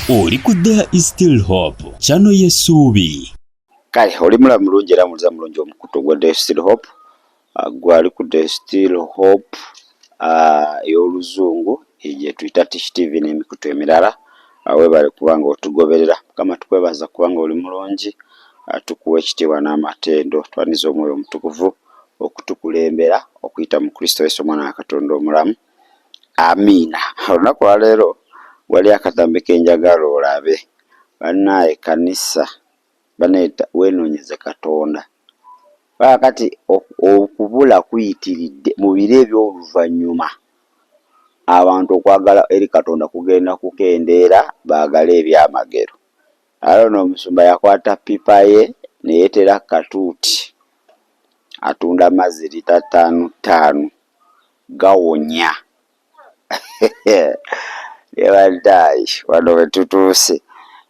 Oli ku There is Still Hope channel y'essuubi. Kale oli mulamu mulungi era muliza mulungi omukutu gwa There is Still Hope. Gwali ku There is Still Hope ey'oluzungu gye tuyita Tish TV n'emikutu emirala. Weebale kubanga otugoberera. Mukama tukwebaza kubanga oli mulungi. Tukuwa ekitiibwa n'amatendo. Twaniza omwoyo omutukuvu okutukulembera okuyita mu Kristo Yesu omwana wa Katonda omulamu. Amiina. Olunaku lwa leero wali akatambi kenjagala olabe. Bannaye kanisa baneeta weenoonyeze Katonda. Kati okubula kuyitiridde mu biro eby'oluvannyuma abantu okwagala eri Katonda kugenda kukendeera baagala ebyamagero. Alona omusumba yakwata pipa ye ne yeetera katuuti atunda amazzi lita 5 gawonya. Yebaddayi wano we tutuuse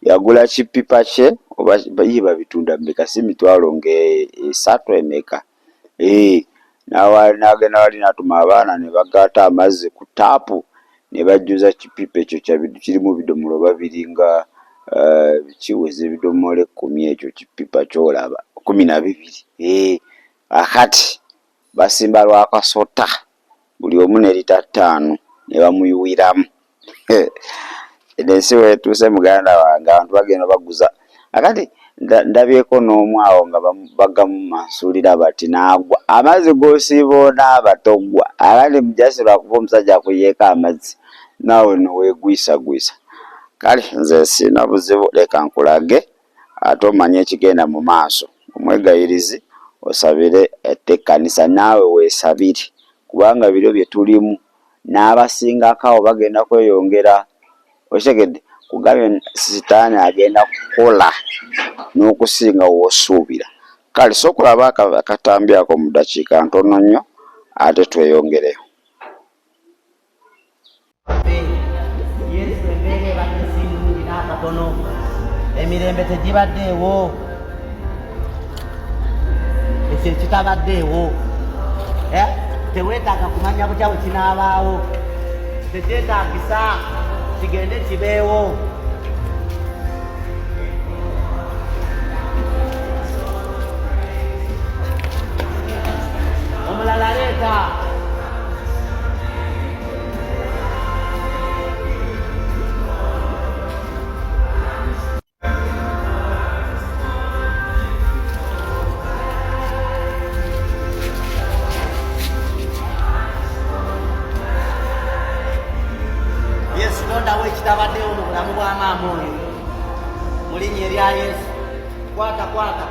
yagula kipipa kye oba yiba bitunda mmeka si mitwalo ng'esatu emeka. N'agenda wali n'atuma abaana ne bagaata amazzi ku taapu ne bajjuza kipipa ekyo kirimu bidomola oba biringa kiweze ebidomola 10 ekyo kipipa ky'olaba 12. Akati basimba lwakasota buli omu ne lita 5 ne bamuyuwiramu. Ensi weetuuse muganda wange abantu bagenda baguza. Akati ndabyeko n'omu awo nga bagamu mansuulira bati n'agwa amazzi g'osiiba onaaba toggwa. Akati mujasi lwakuba omusajja akuyeeko amazzi naawe noweegwisagwisa. Kale nze sina buzibu leka nkulage ate omanye ekigenda mu maaso. Omwegayirizi osabire ekkanisa naawe weesabire kubanga biro bye tulimu n'abasingako awo bagenda kweyongera. Okitegedde kugabye sitaani agenda kukola n'okusinga w'osuubira. Kale sookulaba akatambi ako mu ddakiika ntono nnyo ate tweyongereyo. Emirembe tegibaddeewo, ekyo kitabaddeewo. Teweetaaga kumanya butya bwe kinaabaawo, tekyetaagisa kigende kibeewo. Omulala leeta. Yesu tondawo ekitabaddewo mu bulamu bwa maama oyo mu linnya erya Yesu. Kwata.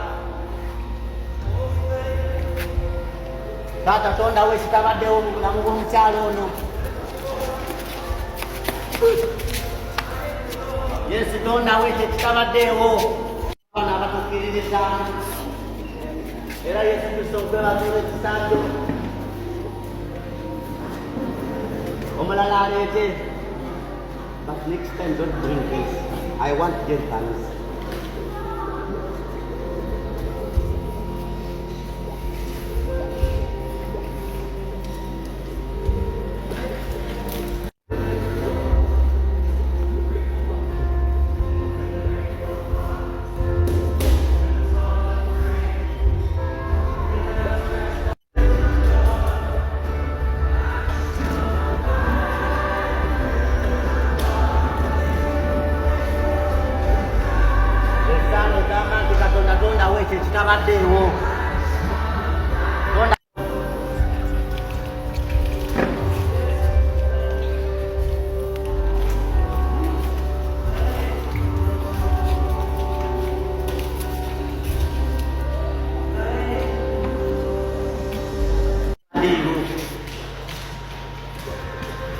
Taata tondawo ekitabaddewo mu bulamu bw'omukyalo ono. Yesu tondawo ekyo ekitabaddeewo. Abaana abatukkiririza era Yesu Kristo okwebaza olw'ekisaanjo. Omulala aleete. But next time don't bring this. I want gentleness. Kitabaddeewo.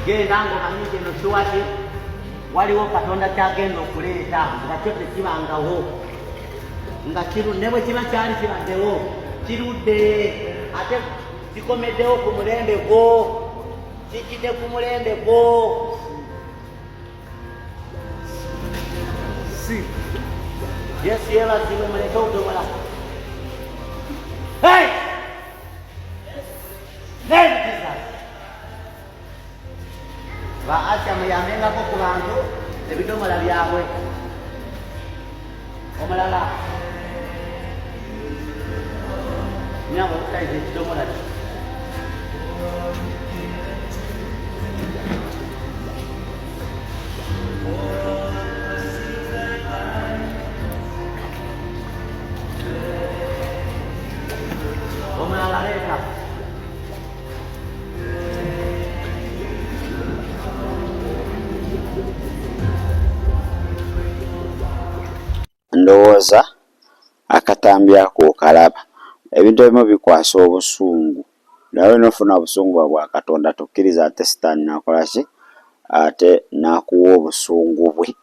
Genda ng'omanyi kino kiwaki waliwo Katonda kyagenda okuleeta nga kyo tekibangawo. Nga ne bwe kiba kyali kibaddewo kirudde ate kikomeddewo ku mulembe gwo, kijjidde ku mulembe gwo. Yesu yeebazibwe muleke obudomola. Ba Asha muyambengako ku bantu ebidomola byabwe omulala nyamba okutayiza ekidomola kyo omulala leeta ndowooza akatambi ako okalaba. Ebintu ebimu bikwasa obusungu, nawe nofuna obusungu bwa Katonda tokkiriza ate sitaani nakola ki ate nakuwa obusungu bwe.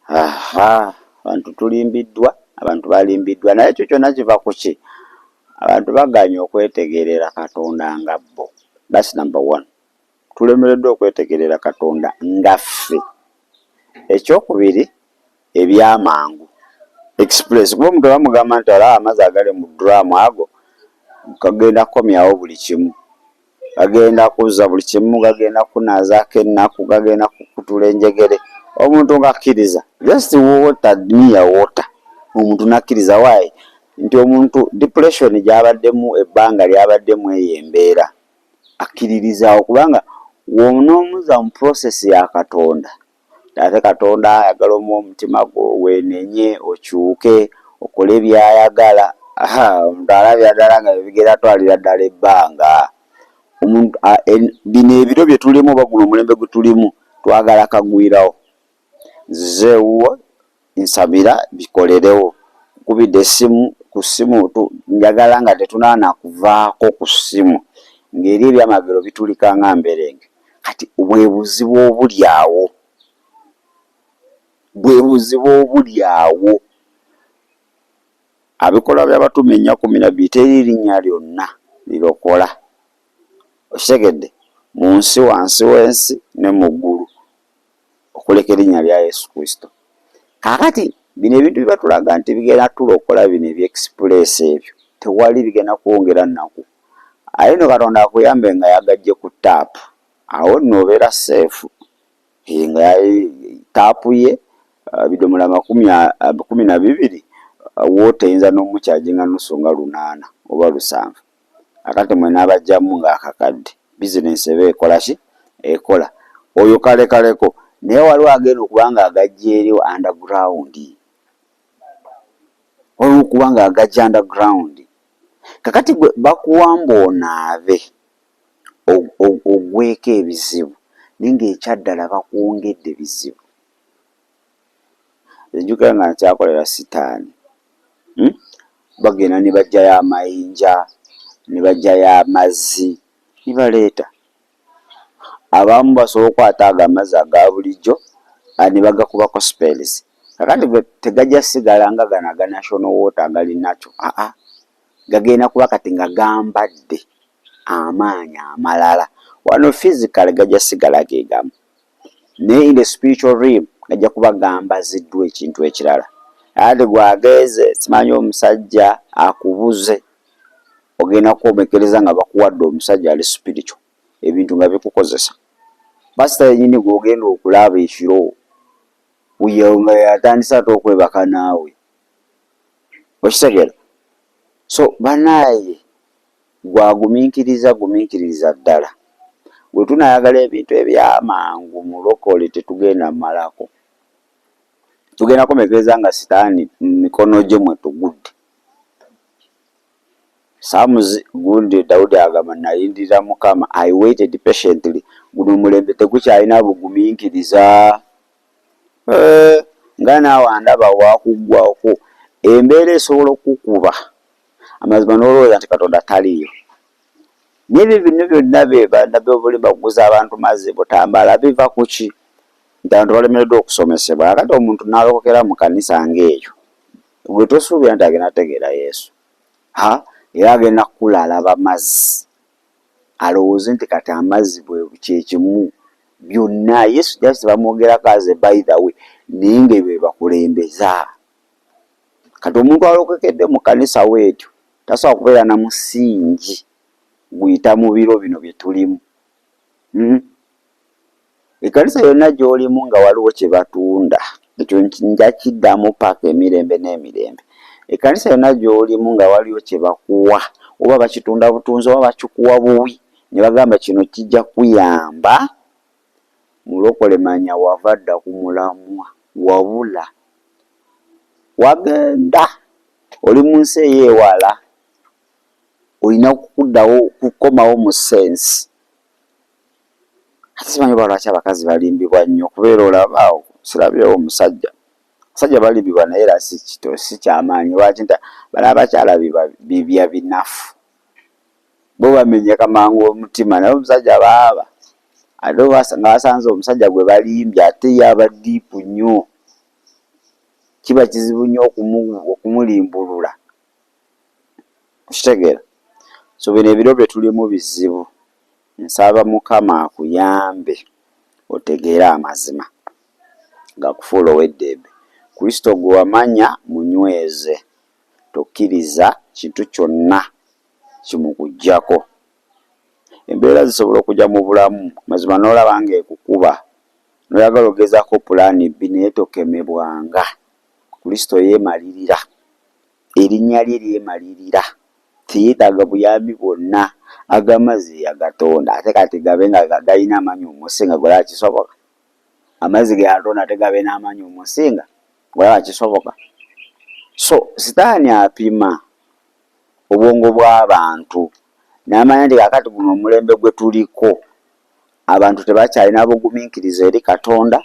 Abantu tulimbiddwa, abantu balimbiddwa, naye ekyo kyonna kiva ku ki? Abantu baganye okwetegerera Katonda nga bo. That's number one. Tulemereddwa okwetegerera Katonda ngaffe. Ekyokubiri, ebyamangu express kuba omuntu bamugamba nti alaba amazzi agali mu drum ago kagenda kukomyawo buli kimu, gagenda kuzza buli kimu, gagenda kunaazaako ennaku, gagenda kukutula enjegere. Omuntu ngakkiriza just water near water, omuntu nakkiriza waayi nti omuntu depression gyabaddemu ebbanga lyabaddemu eyo embeera akkiririzawo kubanga wonoomuza mu process ya Katonda. Ate Katonda ayagala omutima gwo weenenye okyuke okole byayagala. Omuntu alabya ddala nga bigera twalira ddala ebbanga. Omuntu bino ebiro bye tulimu oba guno omulembe gwe tulimu twagala kagwirawo. Nzizeewuwo nsabira bikolerewo. Nkubidde essimu ku ssimu njagala nga tetunaana kuvaako ku ssimu ng'eri ebyamagero bitulika nga mberenge. Kati bwe buzibu obuli awo. Bwe buzibu obuli awo. Abikolwa by'Abatume 12 teri linnya lyonna lirokola. Okitegedde? Mu nsi, wansi w'ensi ne mu ggulu okuleka erinnya lya Yesu Kristo. Kaakati bino ebintu bibatulaga nti bigenda tulokola bino ebyexpress ebyo. Tewali bigenda kwongera nnaku. Aye no Katonda akuyambe nga yagajje ku taapu. Awo nno obeera seefu. Nga taapu ye bidomola 12 woota eyinza n'omukyajinga nusu nga 8 oba 7. Akati mwena abajjamu ng'akakadde bizinensi eba ekola ki? Ekola. Oyo kalekaleko naye waliwo agenda okuba nga agajja eri underground. Waliwo okuba nga agajja underground. Kakati bakuwamba onaabe ogweko ebizibu naye ng'ekyaddala bakwongedde bizibu. Enjukira nga nkyakolera sitaani. Bagenda ne bajjayo amayinja ne bajjayo amazzi ne baleeta. Abamu basobola okukwata ago amazzi aga bulijjo ne bagakubako spells. Kakati tegajja sigala nga gano aga national water agali nakyo. Gagenda kuba kati nga gambadde amaanyi amalala. Wano physical gajja sigala gegamu. Naye in the spiritual realm gajja kuba gambaziddwa ekintu ekirala. Ate gwageze simanyi omusajja akubuze ogenda kwomekereza nga bakuwadde omusajja ali spiritual ebintu nga bikukozesa. Pasita yennyini gw'ogenda okulaba ekiro uyo nga yatandisa ate okwebaka naawe. Okitegeera? So banaye gumiikiriza ddala. Bwe tunayagala ebintu ebyamangu mulokole tetugenda malako. Tugenda komekereza nga sitaani mikono gye mwe tugudde. Psalms gundi Dawudi agamba nayindirira Mukama, I waited patiently. Guno omulembe tegukyalina bugumiikiriza. Nga naawe ndaba wakuggwako embeera esobola okukuba amazima n'olowooza nti Katonda taliyo. N'ebyo bino byonna bye baguza abantu mazzi butambala biva ku ki? Nti abantu balemereddwa okusomesebwa. Kati omuntu n'alokokera mu kanisa ng'eyo gwe tosuubira nti agenda ategeera Yesu. Era agenda kukula alaba mazzi alowooze nti kati amazzi bwe kyekimu byonna Yesu just bamwogerako aze by the way naye nga be bakulembeza. Kati omuntu alokokedde mu kanisa weetyo tasobola kubeera na musingi guyita mu biro bino bye tulimu. Ekkanisa yonna gy'olimu nga waliwo kye batunda, ekyo nja kiddamu paka emirembe n'emirembe. Ekkanisa yonna gy'olimu nga waliwo kye bakuwa, oba bakitunda butunzi oba bakikuwa buwi, ne bagamba kino kijja kuyamba, mulokole manya wava dda ku mulamwa, wabula wagenda oli mu nsi ey'ewala, olina kuddawo kukomawo mu sensi. Ate simanyi oba lwaki abakazi balimbibwa nnyo, kubeera olabaawo sirabyewo omusajja balimbibwa naye era si kyamaanyi. Lwaki nti bano abakyala bibya binafu, bo bamenyeka mangu omutima, naye omusajja baaba ate nga basanze omusajja gwe balimbye ate yaba diipu nnyo, kiba kizibu nnyo okumulimbulula. Okitegeera? So bino ebiro bye tulimu bizibu. Nsaba Mukama akuyambe otegeere amazima gakufuula ow'eddembe. Kristo gwe wamanya munyweze, tokkiriza kintu kyonna kimukuggyako. Embeera zisobola okujja mu bulamu, mazima n'olaba ng'ekukuba, n'oyagala ogezaako pulaani B naye tokemebwanga. Kristo yeemalirira, erinnya lye lyemalirira, teyeetaaga buyambi bwonna. Ag'amazzi yagatonda, ate kati gabe nga galina amanyi omusinga, golaba kisoboka? Amazzi ge yatonda ate gabe n'amanyi omusinga, golaba kisoboka? So sitaani apima obwongo bw'abantu n'amanya nti kakati guno omulembe gwe tuliko abantu tebakyalina bugumiikirizo eri Katonda.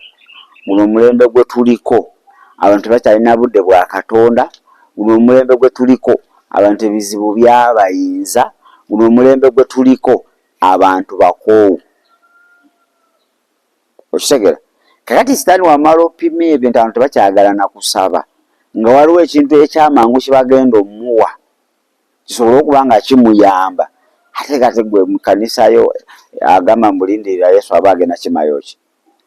Guno omulembe gwe tuliko abantu tebakyalina budde bwa Katonda. Guno omulembe gwe tuliko abantu ebizibu byabayinza. Guno omulembe gwe tuliko abantu bakoowu. Okitegeera? Kakati sitaani wamala opima ebyo nti abantu tebakyagala na kusaba, nga waliwo ekintu ekyamangu kibagenda omuwa, kisobola okuba nga kimuyamba, ate kati gwe mu kkanisa yo agamba mbulindirira Yesu aba agenda kimayo ki?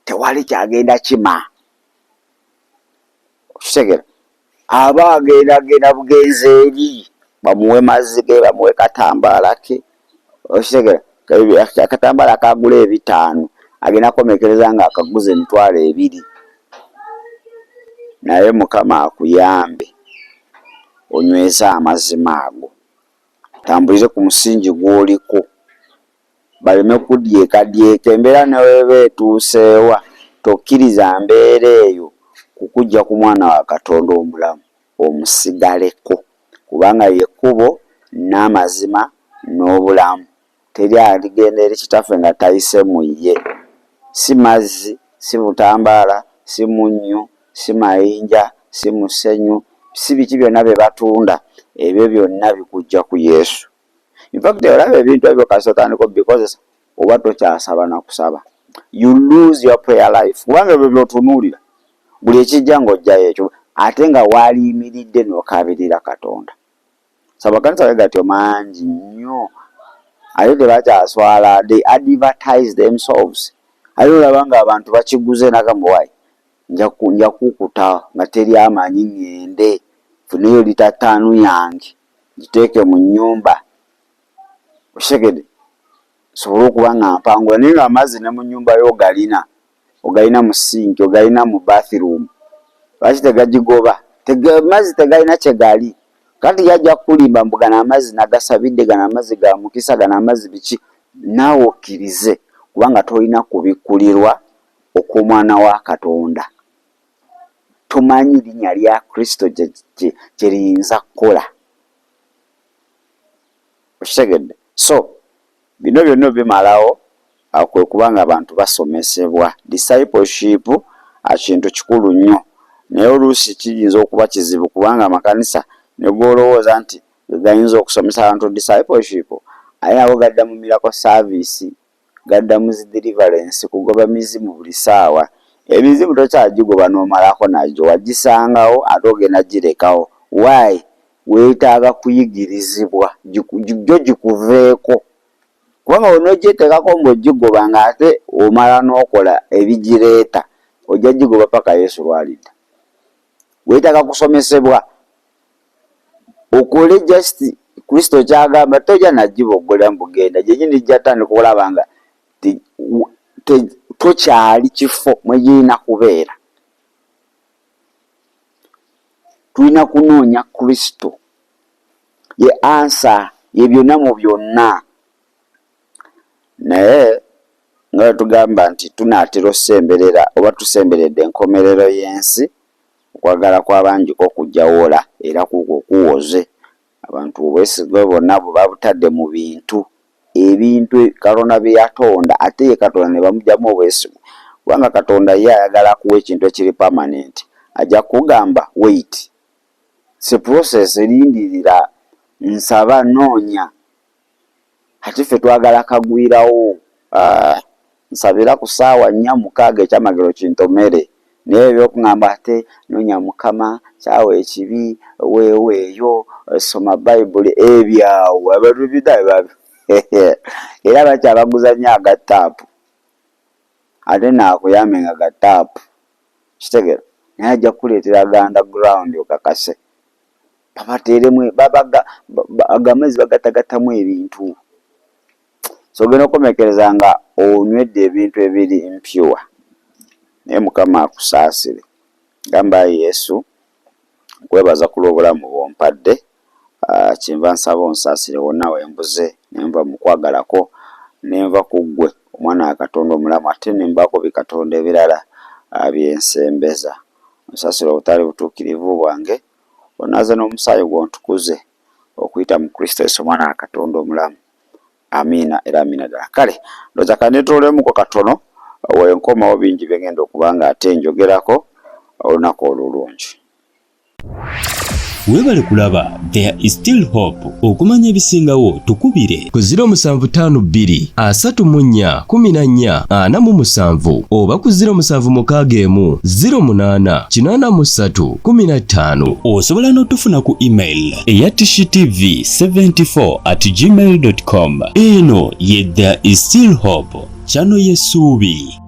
Tewali kyagenda kima. Okitegeera? Aba agenda bugenzi eri, bamuwe mazzi ge, bamuwe katambaala ke. Okitegeera? Akatambaala kagula $5 agenda komekereza nga akaguza $2,000. Naye Mukama akuyambe onyweza amazima ago, tambulize ku musingi gw'oliko, baleme kudyekadyeka. Embeera neweeba etuuseewa, tokkiriza mbeera eyo kukujja ku mwana wa Katonda omulamu, omusigaleko, kubanga ye kkubo n'amazima n'obulamu. Teri aligenda eri kitaffe nga tayise mu ye. Si mazzi, si butambaala, si munnyo, si mayinja, si musenyu, si biki byonna bye batunda, ebyo byonna bikujja ku Yesu. In fact olaba ebintu ebyo kasi otandika bikozesa oba tokyasaba na kusaba, you lose your prayer life. Kubanga ebyo by'otunuulira buli ekijja ng'ojjayo ekyo, ate nga waaliyimiridde n'okabirira Katonda. Saba kanisa gatyo mangi nnyo ate tebakyaswala, they advertise themselves. Ate olaba nga abantu bakiguze nagamba wayi nja kukuta nga teri amanyi ngende funeyo lita 5 yange giteeke mu nnyumba. Oshegede sobola okuba nga mpangula naye amazzi ne mu nnyumba yo ogalina mu sinki, ogalina mu bathroom. Lwaki tegagigoba? Amazzi tegalina kye gali. Kati yajja kulimba mbu gano amazzi nagasabidde, gano amazzi ga mukisa, gano amazzi biki, naawe okkirize kubanga tolina kubikkulirwa okw'omwana wa Katonda. Tumanyi linnya lya Kristo gye liyinza kukola. Okitegedde? So bino byonna bimalawo kwe kubanga abantu basomesebwa. Discipleship kintu kikulu nnyo, naye oluusi kiyinza okuba kizibu kubanga amakanisa ne golowooza nti gayinza okusomesa abantu discipleship, aye abo gadda mu miracle service, gadda mu deliverance, kugoba mizimu buli ssaawa. Ebizibu tokyagigoba n'omalako nagyo, wagisangawo ate ogenda girekawo. Why? Weetaaga kuyigirizibwa gyo gikuveeko, kubanga onogyeteekako ng'ogigoba nga ate omala n'okola ebigireeta, ojja gigoba paka Yesu lwalidda. Weetaaga kusomesebwa okole just Kristo kyagamba, tojja nagiboggolera mu bugenda gyenyini jja tandika okulaba nga tokyali kifo mwe girina kubeera. Tulina kunoonya Kristo, ye ansa ye byonna mu byonna. Naye nga tugamba nti tunaatera osemberera oba tusemberedde enkomerero y'ensi, okwagala kw'abangi okujjawola era kuko kuwoze. Abantu obwesigwa bonna bwe babutadde mu bintu Katonda bye yatonda, ate ye Katonda ne bamugyamu obwesigwa. Kubanga Katonda ye ayagala kuwa ekintu ekiri permanent, ajja kugamba wait, se process erindirira, nsaba, noonya. Ate ffe twagala kagwirawo. Nsabira ku ssaawa 4-6 ekyamagero kintomere, naye ebyokugamba ate noonya Mukama ssaawa ekibi weeweeyo, soma Bayibuli, ebyawo abantu bidayo era bakyabaguza nnyo agataapu, ate naakuyambe nga gataapu, kitegera, naye ajja kukuleetera aga underground okakase, babateeremu agamazzi bagatagattamu ebintu. So ogenda okukomekereza nga onywedde ebintu ebiri mpyuwa, naye Mukama akusaasire. Gamba Yesu, nkwebaza ku lw'obulamu bw'ompadde, kyenva nsaba onsaasire wonna wembuze, nenva mu kwagalako, nenva ku ggwe omwana wa Katonda omulamu, ate nembaako bikatonda ebirala byensembeza. Onsaasire obutali butuukirivu bwange, onaaze n'omusaayi gw'ontukuze okuyita mu Kristo Yesu omwana wa Katonda omulamu. Amiina era amiina ddala. Kale ndowooza kanetoolemu katono wenkomawo bingi byengenda okuba nga ate njogerako olunaku olulungi. Weebale kulaba There is Still Hope. Okumanya ebisingawo tukubire ku 0752 34 14 oba ku 0761 08 83 15. Osobola n'otufuna ku email eya tshitv74@gmail.com. Eno ye There is Still Hope, channel y'essuubi.